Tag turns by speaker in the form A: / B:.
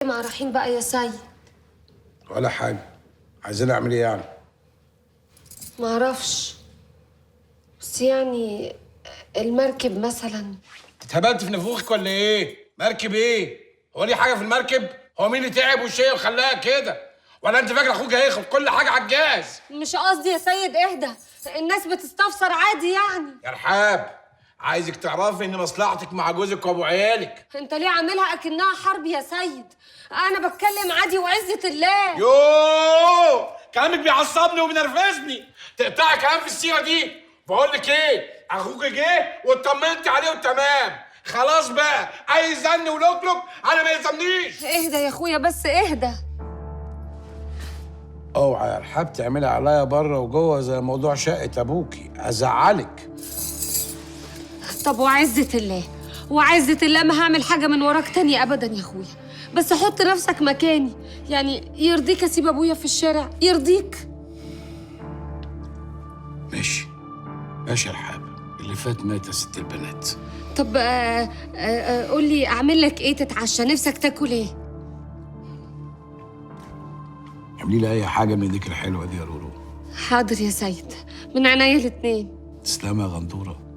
A: ما رايحين بقى يا سيد؟
B: ولا حاجة. عايزين اعمل ايه يعني؟
A: ما اعرفش، بس يعني المركب مثلا.
B: اتهبلت في نفوخك ولا ايه؟ مركب ايه؟ هو ليه حاجة في المركب؟ هو مين اللي تعب والشيء وخلاها كده؟ ولا انت فاكر اخوك هياخد كل حاجة على الجاز؟
A: مش قصدي يا سيد، اهدى. الناس بتستفسر عادي يعني.
B: يا رحاب، عايزك تعرفي ان مصلحتك مع جوزك وابو عيالك.
A: انت ليه عاملها اكنها حرب يا سيد؟ انا بتكلم عادي وعزة الله.
B: يوه، كلامك بيعصبني وبينرفزني. تقطعي كلام في السيرة دي. بقول لك ايه، اخوك جه واطمنت عليه وتمام. خلاص بقى، اي زن ولوكلوك انا ما يلزمنيش.
A: اهدى يا اخويا، بس اهدى.
B: اوعى يا رحاب تعملي عليا بره وجوه زي موضوع شقة ابوكي، ازعلك.
A: طب وعزة الله، وعزة الله ما هعمل حاجة من وراك تاني ابدا يا اخويا. بس حط نفسك مكاني، يعني يرضيك اسيب ابويا في الشارع؟ يرضيك؟
B: ماشي ماشي يا رحاب، اللي فات مات يا ست البنات.
A: طب قول لي اعمل لك ايه تتعشى؟ نفسك تاكل ايه؟
B: اعملي لي اي حاجة من ايديك الحلوة دي يا رورو.
A: حاضر يا سيد، من عينيا الاتنين.
B: تسلمي يا غندورة.